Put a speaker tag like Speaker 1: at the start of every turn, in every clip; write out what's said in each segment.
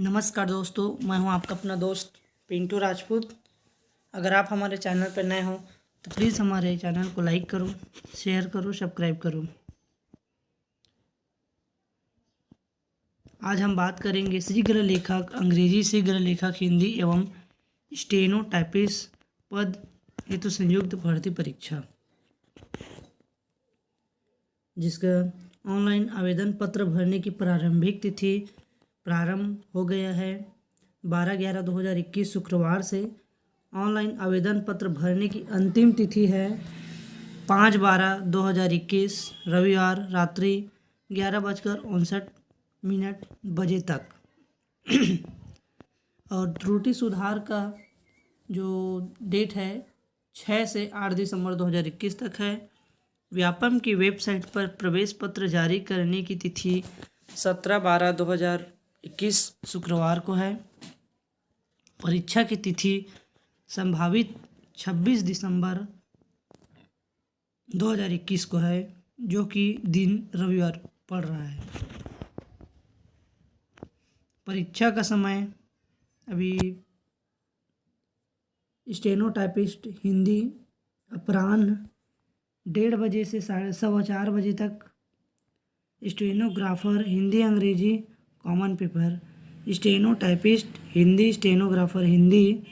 Speaker 1: नमस्कार दोस्तों, मैं हूं आपका अपना दोस्त पिंटू राजपूत। अगर आप हमारे चैनल पर नए हो तो प्लीज़ हमारे चैनल को लाइक करो, शेयर करो, सब्सक्राइब करो। आज हम बात करेंगे शीघ्र लेखक अंग्रेजी, शीघ्र लेखक हिंदी एवं स्टेनो टाइपिस्ट पद हेतु संयुक्त भर्ती परीक्षा, जिसका ऑनलाइन आवेदन पत्र भरने की प्रारंभिक तिथि प्रारंभ हो गया है। 12/11/2021 शुक्रवार से ऑनलाइन आवेदन पत्र भरने की अंतिम तिथि है 5/12/2021 रविवार रात्रि 11:59 बजे तक। और त्रुटि सुधार का जो डेट है 6 से 8 दिसंबर 2021 तक है। व्यापम की वेबसाइट पर प्रवेश पत्र जारी करने की तिथि 17/12/2021 शुक्रवार को है। परीक्षा की तिथि संभावित 26 दिसंबर 2021 को है, जो कि दिन रविवार पड़ रहा है। परीक्षा का समय अभी स्टेनो टाइपिस्ट हिंदी अपराह्न 1:30 बजे से 4:15 बजे तक, स्टेनोग्राफर हिंदी अंग्रेजी common paper, steno typist Hindi, stenographer Hindi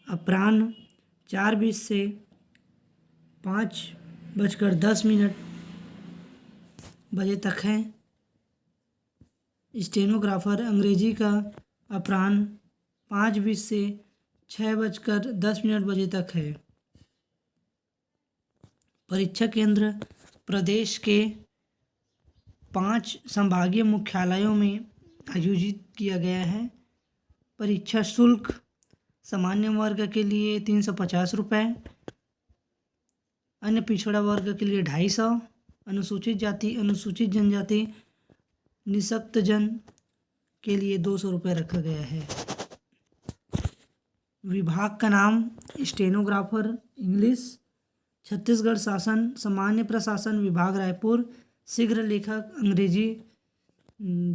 Speaker 1: अपराह्न 4:20 से 5:10 बजे तक है। स्टेनोग्राफर अंग्रेजी का अपराह्न 5:20 से 6:10 बजे तक है। परीक्षा केंद्र प्रदेश के 5 संभागीय मुख्यालयों में आयोजित किया गया है। परीक्षा शुल्क सामान्य वर्ग के लिए 350 रुपये, अन्य पिछड़ा वर्ग के लिए 250, अनुसूचित जाति, अनुसूचित जनजाति, निःशक्त जन के लिए 200 रुपये रखा गया है। विभाग का नाम स्टेनोग्राफर इंग्लिश, छत्तीसगढ़ शासन सामान्य प्रशासन विभाग रायपुर। शीघ्र लेखक अंग्रेजी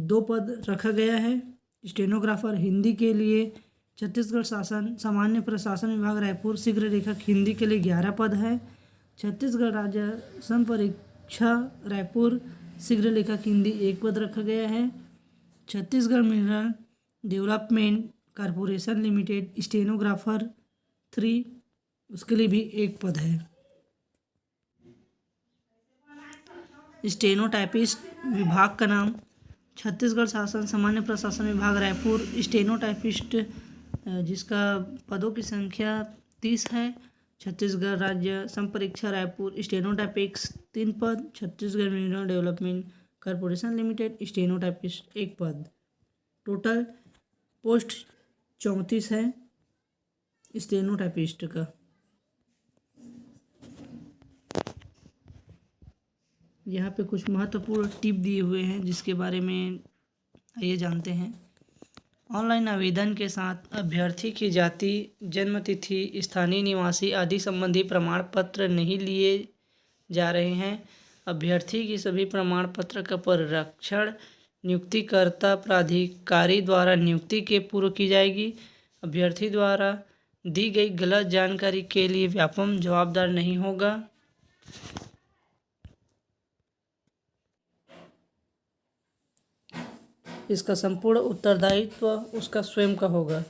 Speaker 1: 2 पद रखा गया है। स्टेनोग्राफर हिंदी के लिए छत्तीसगढ़ शासन सामान्य प्रशासन विभाग रायपुर, शीघ्र लेखक हिंदी के लिए 11 पद है। छत्तीसगढ़ राज्य संपरीक्षा रायपुर, शीघ्र लेखक हिंदी 1 पद रखा गया है। Chhattisgarh mineral development corporation limited stenographer 3, उसके लिए भी 1 पद है। स्टेनो टाइपिस्ट विभाग का नाम छत्तीसगढ़ शासन सामान्य प्रशासन विभाग रायपुर। स्टेनो टाइपिस्ट जिसका पदों की संख्या 30 है। छत्तीसगढ़ राज्य संपरीक्षा रायपुर, स्टेनो टाइपिस्ट 3 पद। Chhattisgarh mineral development corporation limited steno typist 1 पद। टोटल पोस्ट 34 है स्टेनो टाइपिस्ट का। यहाँ पे कुछ महत्वपूर्ण टिप दिए हुए हैं जिसके बारे में आइए जानते हैं। ऑनलाइन आवेदन के साथ अभ्यर्थी की जाति, जन्म तिथि, स्थानीय निवासी आदि संबंधी प्रमाण पत्र नहीं लिए जा रहे हैं। अभ्यर्थी की सभी प्रमाण पत्र का परीक्षण नियुक्तिकर्ता प्राधिकारी द्वारा नियुक्ति के पूर्व की जाएगी। अभ्यर्थी द्वारा दी गई गलत जानकारी के लिए व्यापम जवाबदार नहीं होगा। इसका संपूर्ण उत्तरदायित्व उसका स्वयं का होगा।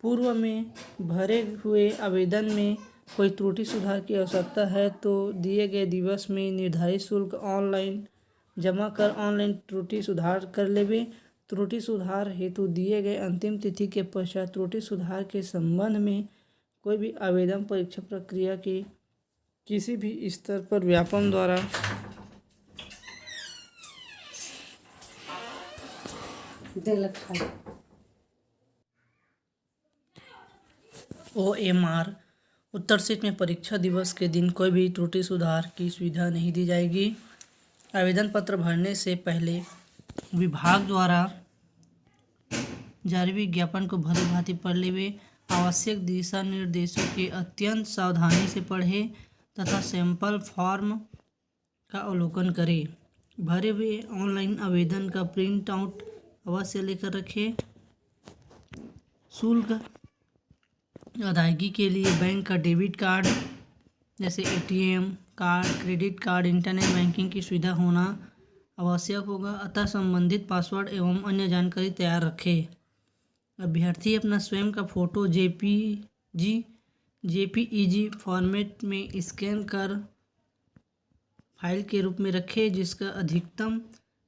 Speaker 1: पूर्व में भरे हुए आवेदन में कोई त्रुटि सुधार की आवश्यकता है तो दिए गए दिवस में निर्धारित शुल्क ऑनलाइन जमा कर ऑनलाइन त्रुटि सुधार कर लेवे। त्रुटि सुधार हेतु दिए गए अंतिम तिथि के पश्चात त्रुटि सुधार के संबंध में कोई भी आवेदन परीक्षा प्रक्रिया के किसी भी स्तर पर व्यापम द्वारा OMR उत्तर शीट में परीक्षा दिवस के दिन कोई भी त्रुटि सुधार की सुविधा नहीं दी जाएगी। आवेदन पत्र भरने से पहले विभाग द्वारा जारी विज्ञापन को भली भांति पढ़ लेवे। आवश्यक दिशा निर्देशों के अत्यंत सावधानी से पढ़ें तथा सैंपल फॉर्म का अवलोकन करें। भरे हुए ऑनलाइन आवेदन का प्रिंट आउट अवश्य लेकर रखें। शुल्क अदायगी के लिए बैंक का डेबिट कार्ड जैसे ATM card, credit card, internet banking की सुविधा होना आवश्यक होगा। अतः संबंधित पासवर्ड एवं अन्य जानकारी तैयार रखें। अभ्यर्थी अपना स्वयं का फोटो जेपीईजी फॉर्मेट में स्कैन कर फाइल के रूप में रखें, जिसका अधिकतम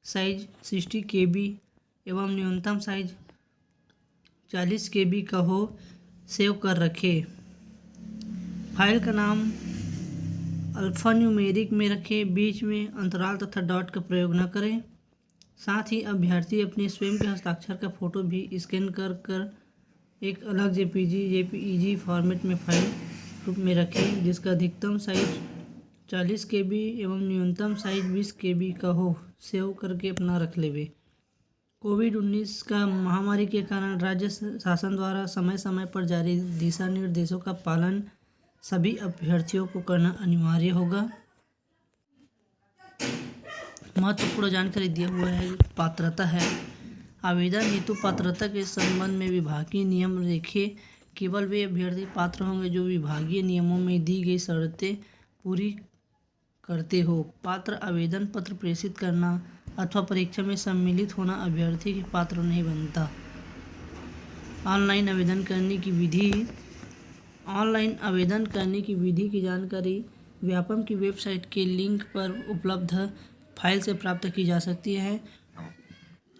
Speaker 1: साइज 60 KB एवं न्यूनतम साइज 40 KB का हो, सेव कर रखें। फाइल का नाम अल्फ़ान्यूमेरिक में रखें, बीच में अंतराल तथा डॉट का प्रयोग न करें। साथ ही अभ्यर्थी अपने स्वयं के हस्ताक्षर का फोटो भी स्कैन कर एक अलग जेपीईजी फॉर्मेट में फाइल रूप में रखें, जिसका अधिकतम साइज 40 KB एवं न्यूनतम साइज 20 KB का हो, सेव करके अपना रख लेवे। कोविड-19 का महामारी के कारण राज्य शासन द्वारा समय समय पर जारी दिशा निर्देशों का पालन सभी अभ्यर्थियों को करना अनिवार्य होगा। महत्वपूर्ण जानकारी दिया हुआ है। पात्रता है। आवेदन हेतु पात्रता के संबंध में विभागीय नियम लिखे। केवल वे अभ्यर्थी पात्र होंगे जो विभागीय नियमों में दी गई शर्तें पूरी करते हो। पात्र आवेदन पत्र प्रेषित करना अथवा परीक्षा में सम्मिलित होना अभ्यर्थी के पात्र नहीं बनता। ऑनलाइन आवेदन करने की विधि की जानकारी व्यापम की वेबसाइट के लिंक पर उपलब्ध फाइल से प्राप्त की जा सकती है।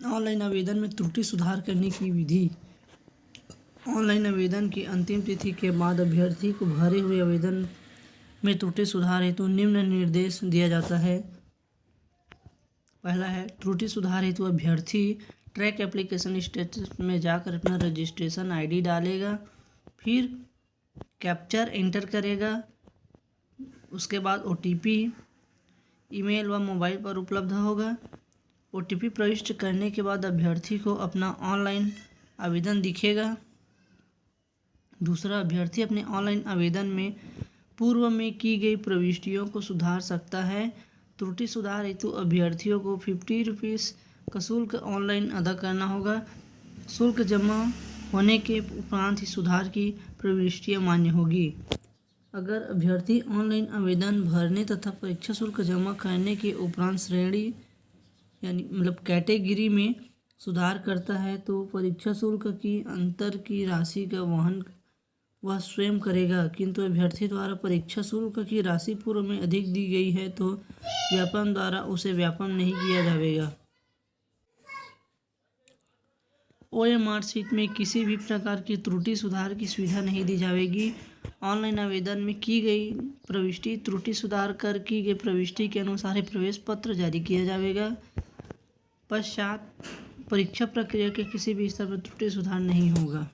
Speaker 1: ऑनलाइन आवेदन में त्रुटि सुधार करने की विधि। ऑनलाइन आवेदन की अंतिम तिथि के बाद अभ्यर्थी को भरे हुए आवेदन में त्रुटि सुधार हेतु निम्न निर्देश दिया जाता है। पहला है, त्रुटि सुधार हेतु अभ्यर्थी ट्रैक एप्लीकेशन स्टेटस में जाकर अपना रजिस्ट्रेशन ID डालेगा, फिर कैप्चर एंटर करेगा। उसके बाद OTP ईमेल व मोबाइल पर उपलब्ध होगा। OTP प्रविष्ट करने के बाद अभ्यर्थी को अपना ऑनलाइन आवेदन दिखेगा। दूसरा, अभ्यर्थी अपने ऑनलाइन आवेदन में पूर्व में की गई प्रविष्टियों को सुधार सकता है। त्रुटि सुधार हेतु अभ्यर्थियों को 50 रुपीज़ का शुल्क ऑनलाइन अदा करना होगा। शुल्क जमा होने के उपरांत ही सुधार की प्रविष्टियाँ मान्य होगी। अगर अभ्यर्थी ऑनलाइन आवेदन भरने तथा परीक्षा शुल्क जमा करने के उपरांत श्रेणी कैटेगरी में सुधार करता है तो परीक्षा शुल्क की अंतर की राशि का वहन वह स्वयं करेगा। किंतु अभ्यर्थी द्वारा परीक्षा शुल्क की राशि पूर्व में अधिक दी गई है तो व्यापम द्वारा उसे व्यापम नहीं किया जाएगा। OMR शीट में किसी भी प्रकार की त्रुटि सुधार की सुविधा नहीं दी जाएगी। ऑनलाइन आवेदन में की गई प्रविष्टि त्रुटि सुधार कर की गई प्रविष्टि के अनुसार ही प्रवेश पत्र जारी किया जाएगा। पश्चात परीक्षा प्रक्रिया के किसी भी स्तर पर त्रुटि सुधार नहीं होगा।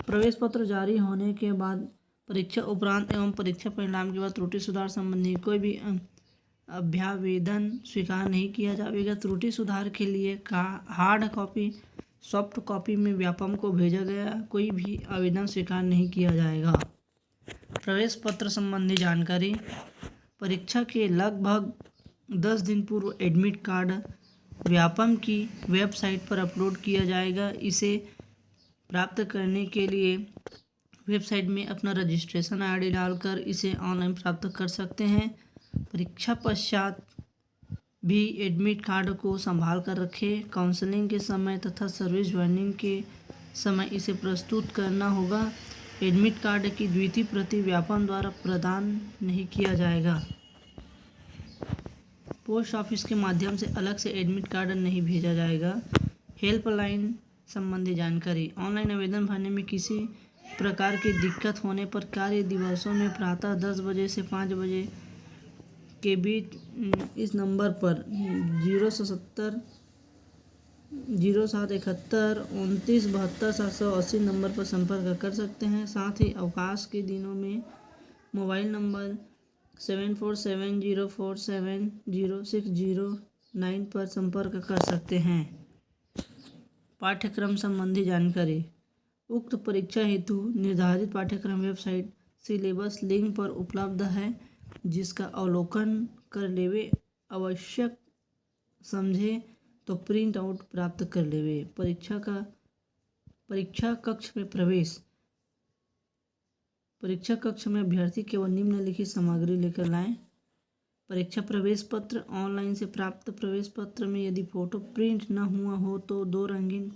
Speaker 1: प्रवेश पत्र जारी होने के बाद परीक्षा उपरांत एवं परीक्षा परिणाम के बाद त्रुटि सुधार संबंधी कोई भी अभ्यावेदन स्वीकार नहीं किया जाएगा। त्रुटि सुधार के लिए हार्ड कॉपी सॉफ्ट कॉपी में व्यापम को भेजा गया कोई भी आवेदन स्वीकार नहीं किया जाएगा। प्रवेश पत्र संबंधी जानकारी। परीक्षा के लगभग 10 दिन पूर्व एडमिट कार्ड व्यापम की वेबसाइट पर अपलोड किया जाएगा। इसे प्राप्त करने के लिए वेबसाइट में अपना रजिस्ट्रेशन ID डालकर इसे ऑनलाइन प्राप्त कर सकते हैं। परीक्षा पश्चात भी एडमिट कार्ड को संभाल कर रखें। काउंसलिंग के समय तथा सर्विस ज्वाइनिंग के समय इसे प्रस्तुत करना होगा। एडमिट कार्ड की द्वितीय प्रति व्यापम द्वारा प्रदान नहीं किया जाएगा। पोस्ट ऑफिस के माध्यम से अलग से एडमिट कार्ड नहीं भेजा जाएगा। हेल्पलाइन संबंधी जानकारी। ऑनलाइन आवेदन भरने में किसी प्रकार की दिक्कत होने पर कार्य दिवसों में प्रातः 10 बजे से 5 बजे के बीच इस नंबर पर 0771 29 72 780 नंबर पर संपर्क कर सकते हैं। साथ ही अवकाश के दिनों में मोबाइल नंबर 7470470609 पर संपर्क कर सकते हैं। पाठ्यक्रम संबंधी जानकारी। उक्त परीक्षा हेतु निर्धारित पाठ्यक्रम वेबसाइट सिलेबस लिंक पर उपलब्ध है, जिसका अवलोकन कर लेवे। आवश्यक समझे तो प्रिंट आउट प्राप्त कर लेवे। परीक्षा कक्ष में प्रवेश। परीक्षा कक्ष में अभ्यर्थी केवल निम्नलिखित सामग्री लेकर लाएं। परीक्षा प्रवेश पत्र। ऑनलाइन से प्राप्त प्रवेश पत्र में यदि फोटो प्रिंट न हुआ हो तो 2 रंगीन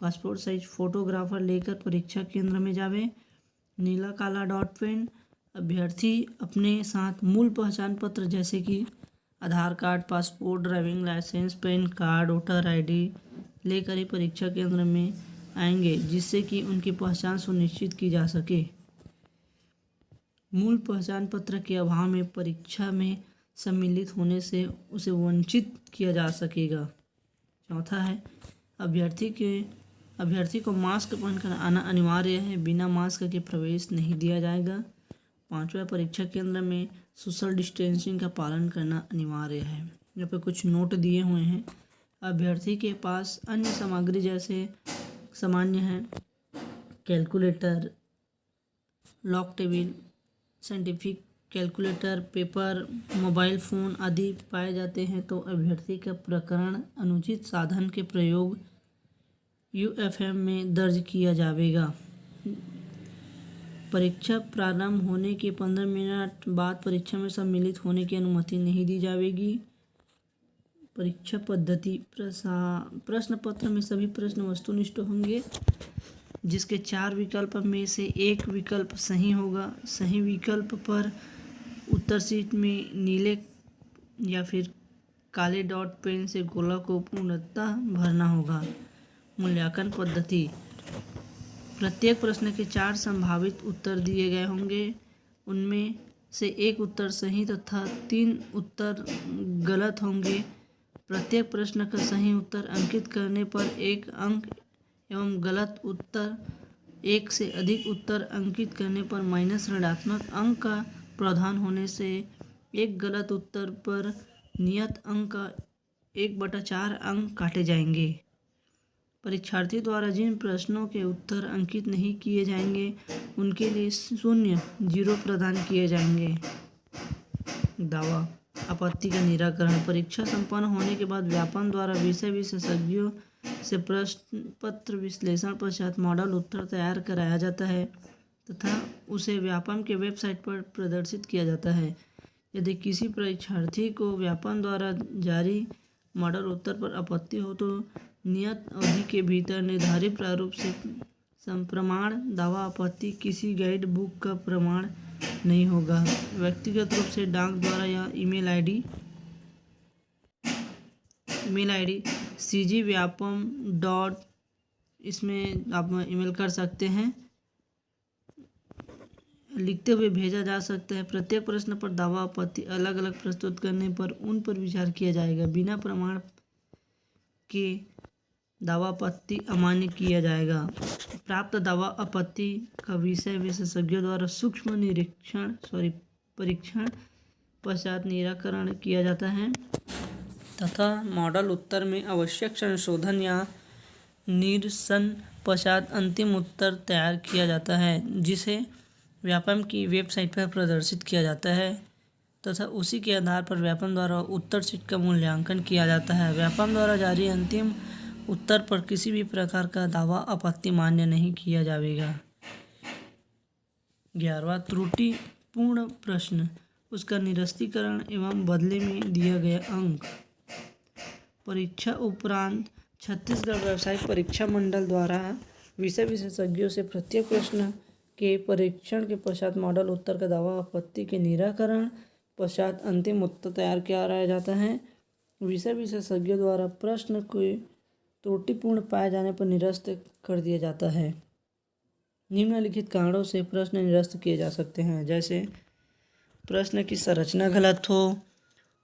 Speaker 1: पासपोर्ट साइज फोटोग्राफर लेकर परीक्षा केंद्र में जावे। नीला काला डॉट पेन। अभ्यर्थी अपने साथ मूल पहचान पत्र जैसे कि Aadhaar card, passport, driving licence, PAN card, voter ID लेकर ही परीक्षा केंद्र में आएंगे, जिससे कि उनकी पहचान सुनिश्चित की जा सके। मूल पहचान पत्र के अभाव में परीक्षा में सम्मिलित होने से उसे वंचित किया जा सकेगा। चौथा है अभ्यर्थी को मास्क पहनकर आना अनिवार्य है, बिना मास्क के प्रवेश नहीं दिया जाएगा। पांचवा, परीक्षा केंद्र में सोशल डिस्टेंसिंग का पालन करना अनिवार्य है। यहाँ पे कुछ नोट दिए हुए हैं। अभ्यर्थी के पास अन्य सामग्री जैसे सामान्य है calculator, log table, scientific calculator, paper, mobile phone आदि पाए जाते हैं तो अभ्यर्थी का प्रकरण अनुचित साधन के प्रयोग UFM में दर्ज किया जाएगा। परीक्षा प्रारंभ होने के 15 मिनट बाद परीक्षा में सम्मिलित होने की अनुमति नहीं दी जाएगी। परीक्षा पद्धति। प्रश्न पत्र में सभी प्रश्न वस्तुनिष्ठ होंगे, जिसके 4 विकल्प में से एक विकल्प सही होगा। सही विकल्प पर उत्तर शीट में नीले या फिर काले डॉट पेन से गोला को पूर्णतः भरना होगा। मूल्यांकन पद्धति। प्रत्येक प्रश्न के 4 संभावित उत्तर दिए गए होंगे, उनमें से एक उत्तर सही तथा 3 उत्तर गलत होंगे। प्रत्येक प्रश्न का सही उत्तर अंकित करने पर 1 अंक एवं गलत उत्तर 1 से अधिक उत्तर अंकित करने पर माइनस ऋणात्मक अंक का प्रावधान होने से एक गलत उत्तर पर नियत अंक का 1/4 अंक काटे जाएंगे। परीक्षार्थी द्वारा जिन प्रश्नों के उत्तर अंकित नहीं किए जाएंगे उनके लिए 0 प्रदान किए जाएंगे। दावा आपत्ति का निराकरण। परीक्षा संपन्न होने के बाद व्यापम द्वारा विषय विशेषज्ञों से प्रश्न पत्र विश्लेषण पश्चात मॉडल उत्तर तैयार कराया जाता है तथा उसे व्यापम के वेबसाइट पर प्रदर्शित किया जाता है। यदि किसी परीक्षार्थी को व्यापम द्वारा जारी मॉडल उत्तर पर आपत्ति हो तो नियत अवधि के भीतर निर्धारित प्रारूप से संप्रमाण दावा आपत्ति किसी गाइड बुक का प्रमाण नहीं होगा। व्यक्तिगत रूप से डाक द्वारा या ईमेल आईडी cgvyapam. इसमें आप ईमेल कर सकते हैं, लिखते हुए भेजा जा सकता है। प्रत्येक प्रश्न पर दावा आपत्ति अलग अलग प्रस्तुत करने पर उन पर विचार किया जाएगा। बिना प्रमाण के दावा आपत्ति अमान्य किया जाएगा। प्राप्त दावा आपत्ति का विषय विशेषज्ञों द्वारा सूक्ष्म परीक्षण पश्चात निराकरण किया जाता है तथा मॉडल उत्तर में आवश्यक संशोधन या निरसन पश्चात अंतिम उत्तर तैयार किया जाता है, जिसे व्यापम की वेबसाइट पर प्रदर्शित किया जाता है तथा उसी के आधार पर व्यापम द्वारा उत्तर शीट का मूल्यांकन किया जाता है। व्यापम द्वारा जारी अंतिम उत्तर पर किसी भी प्रकार का दावा आपत्ति मान्य नहीं किया जाएगा। 11वां, त्रुटिपूर्ण प्रश्न, उसका निरस्तीकरण एवं बदले में दिया गया अंक। परीक्षा उपरांत छत्तीसगढ़ व्यावसायिक परीक्षा मंडल द्वारा विषय विशेषज्ञों से प्रत्येक प्रश्न के परीक्षण के पश्चात मॉडल उत्तर का दावा आपत्ति के निराकरण पश्चात अंतिम उत्तर तैयार किया जाता है। विषय विशेषज्ञों द्वारा प्रश्न को त्रुटिपूर्ण पाए जाने पर निरस्त कर दिया जाता है। निम्नलिखित कारणों से प्रश्न निरस्त किए जा सकते हैं, जैसे प्रश्न की संरचना गलत हो,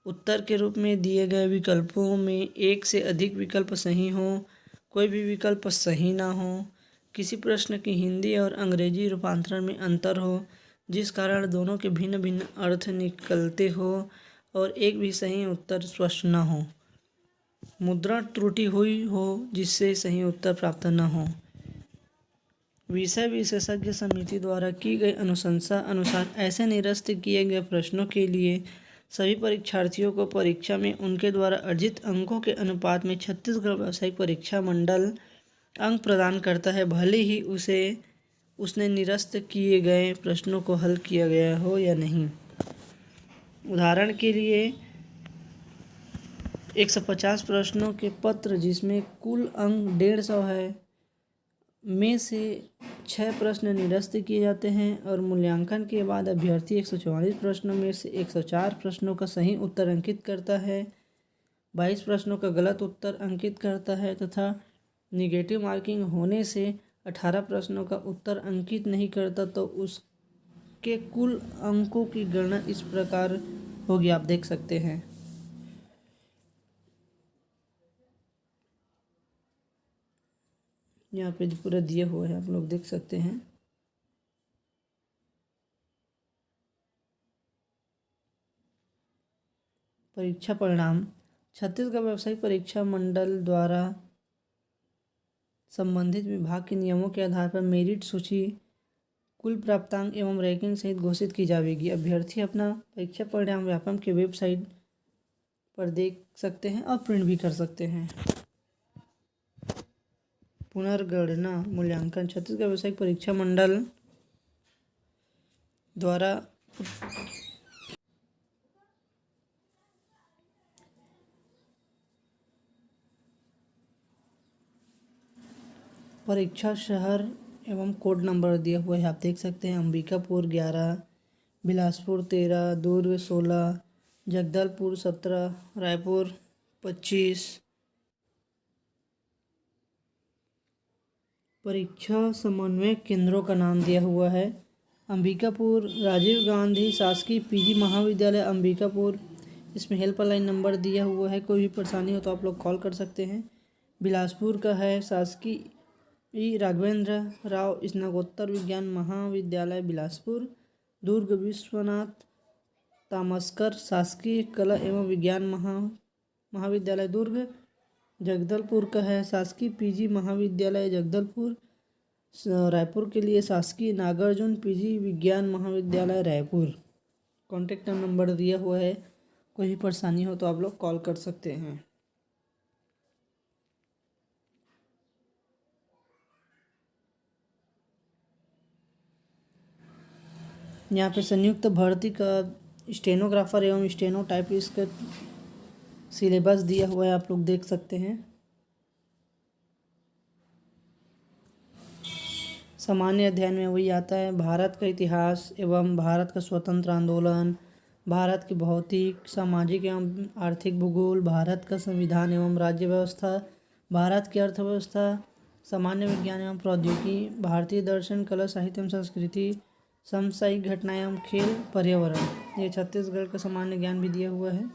Speaker 1: उत्तर के रूप में दिए गए विकल्पों में एक से अधिक विकल्प सही हो, कोई भी विकल्प सही ना हो, किसी प्रश्न की हिंदी और अंग्रेजी रूपांतरण में अंतर हो जिस कारण दोनों के भिन्न भिन्न अर्थ निकलते हो और एक भी सही उत्तर स्पष्ट न हो, मुद्रण त्रुटि हुई हो जिससे सही उत्तर प्राप्त न हो। विषय विशेषज्ञ समिति द्वारा की गई अनुशंसा अनुसार ऐसे निरस्त किए गए प्रश्नों के लिए सभी परीक्षार्थियों को परीक्षा में उनके द्वारा अर्जित अंकों के अनुपात में छत्तीसगढ़ व्यावसायिक परीक्षा मंडल अंक प्रदान करता है, भले ही उसने निरस्त किए गए प्रश्नों को हल किया गया हो या नहीं। उदाहरण के लिए 150 प्रश्नों के पत्र जिसमें कुल अंक 150 है में से 6 प्रश्न निरस्त किए जाते हैं और मूल्यांकन के बाद अभ्यर्थी 144 प्रश्नों में से 104 प्रश्नों का सही उत्तर अंकित करता है, 22 प्रश्नों का गलत उत्तर अंकित करता है तथा निगेटिव मार्किंग होने से 18 प्रश्नों का उत्तर अंकित नहीं करता, तो उसके कुल अंकों की गणना इस प्रकार होगी, आप देख सकते हैं। यहाँ पे पूरा दिया हुआ है, आप लोग देख सकते हैं। परीक्षा परिणाम। छत्तीसगढ़ व्यावसायिक परीक्षा मंडल द्वारा संबंधित विभाग के नियमों के आधार पर मेरिट सूची, कुल प्राप्तांक एवं रैंकिंग सहित घोषित की जाएगी। अभ्यर्थी अपना परीक्षा परिणाम व्यापम के वेबसाइट पर देख सकते हैं और प्रिंट भी कर सकते हैं। पुनर्गणना मूल्यांकन। छत्तीसगढ़ व्यावसायिक परीक्षा मंडल द्वारा परीक्षा शहर एवं कोड नंबर दिया हुआ है, आप देख सकते हैं। अंबिकापुर 11, बिलासपुर 13, दुर्ग 16, जगदलपुर 17, रायपुर 25। परीक्षा समन्वय केंद्रों का नाम दिया हुआ है। अंबिकापुर राजीव गांधी शासकीय पीजी महाविद्यालय अंबिकापुर, इसमें हेल्पलाइन नंबर दिया हुआ है, कोई भी परेशानी हो तो आप लोग कॉल कर सकते हैं। बिलासपुर का है शासकीय राघवेंद्र राव स्नातकोत्तर विज्ञान महाविद्यालय बिलासपुर। दुर्ग विश्वनाथ तामस्कर शासकीय कला एवं विज्ञान महाविद्यालय दुर्ग। जगदलपुर का है शासकीय पीजी महाविद्यालय जगदलपुर। रायपुर के लिए शासकीय नागार्जुन पीजी विज्ञान महाविद्यालय रायपुर। कॉन्टैक्ट नंबर दिया हुआ है, कोई भी परेशानी हो तो आप लोग कॉल कर सकते हैं। यहाँ पे संयुक्त भर्ती का स्टेनोग्राफर एवं स्टेनोटाइपिस्ट का सिलेबस दिया हुआ है, आप लोग देख सकते हैं। सामान्य अध्ययन में वही आता है, भारत का इतिहास एवं भारत का स्वतंत्र आंदोलन, भारत की भौतिक सामाजिक एवं आर्थिक भूगोल, भारत का संविधान एवं राज्य व्यवस्था, भारत की अर्थव्यवस्था, सामान्य विज्ञान एवं प्रौद्योगिकी, भारतीय दर्शन, कला साहित्य एवं संस्कृति, समसामयिक घटनाएं एवं खेल, पर्यावरण। ये छत्तीसगढ़ का सामान्य ज्ञान भी दिया हुआ है,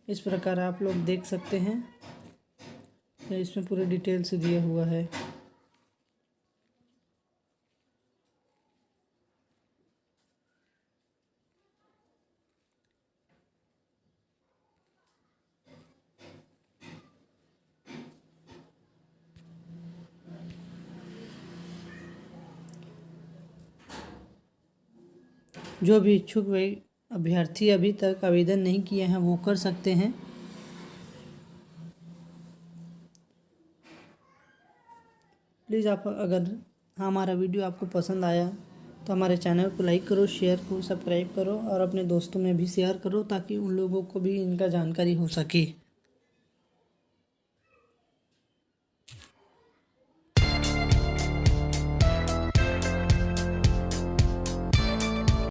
Speaker 1: इस प्रकार आप लोग देख सकते हैं। इसमें पूरे डिटेल से दिया हुआ है। जो भी इच्छुक अभ्यर्थी अभी तक आवेदन नहीं किए हैं वो कर सकते हैं। प्लीज़ आप अगर हमारा वीडियो आपको पसंद आया तो हमारे चैनल को लाइक करो, शेयर करो, सब्सक्राइब करो और अपने दोस्तों में भी शेयर करो ताकि उन लोगों को भी इनका जानकारी हो सके।